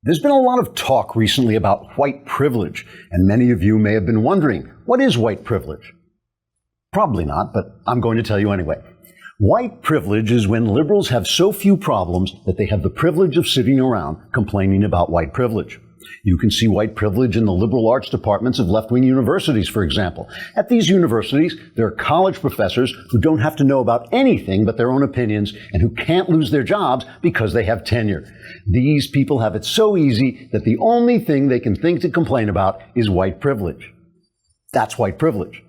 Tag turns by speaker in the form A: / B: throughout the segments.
A: There's been a lot of talk recently about white privilege, and many of you may have been wondering, what is white privilege? Probably not, but I'm going to tell you anyway. White privilege is when liberals have so few problems that they have the privilege of sitting around complaining about white privilege. You can see white privilege in the liberal arts departments of left-wing universities, for example. At these universities, there are college professors who don't have to know about anything but their own opinions and who can't lose their jobs because they have tenure. These people have it so easy that the only thing they can think to complain about is white privilege. That's white privilege.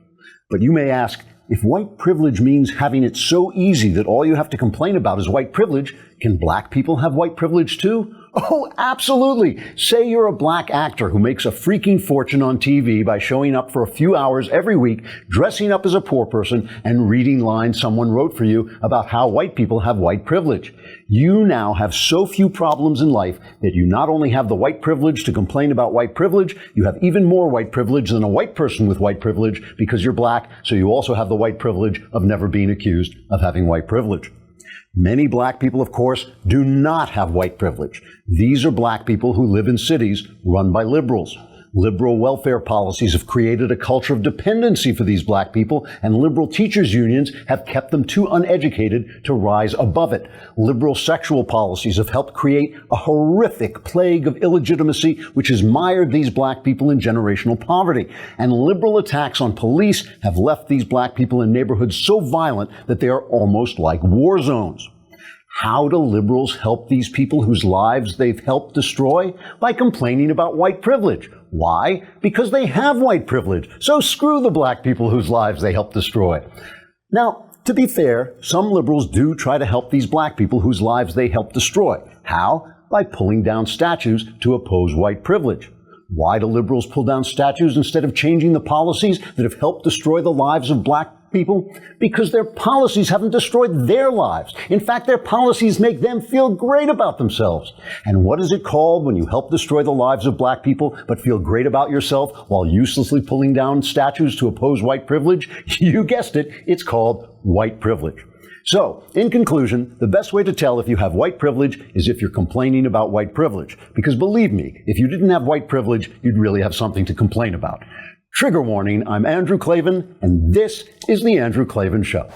A: But you may ask, if white privilege means having it so easy that all you have to complain about is white privilege, can black people have white privilege too? Oh, absolutely. Say you're a black actor who makes a freaking fortune on TV by showing up for a few hours every week, dressing up as a poor person, and reading lines someone wrote for you about how white people have white privilege. You now have so few problems in life that you not only have the white privilege to complain about white privilege, you have even more white privilege than a white person with white privilege because you're black, so you also have the white privilege of never being accused of having white privilege. Many black people, of course, do not have white privilege. These are black people who live in cities run by liberals. Liberal welfare policies have created a culture of dependency for these black people, and liberal teachers' unions have kept them too uneducated to rise above it. Liberal sexual policies have helped create a horrific plague of illegitimacy, which has mired these black people in generational poverty. And liberal attacks on police have left these black people in neighborhoods so violent that they are almost like war zones. How do liberals help these people whose lives they've helped destroy? By complaining about white privilege. Why? Because they have white privilege. So screw the black people whose lives they helped destroy. Now, to be fair, some liberals do try to help these black people whose lives they helped destroy. How? By pulling down statues to oppose white privilege. Why do liberals pull down statues instead of changing the policies that have helped destroy the lives of black people? Because their policies haven't destroyed their lives. In fact, their policies make them feel great about themselves. And what is it called when you help destroy the lives of black people but feel great about yourself while uselessly pulling down statues to oppose white privilege? You guessed it, it's called white privilege. So, in conclusion, the best way to tell if you have white privilege is if you're complaining about white privilege. Because believe me, if you didn't have white privilege, you'd really have something to complain about. Trigger warning, I'm Andrew Klavan, and this is The Andrew Klavan Show.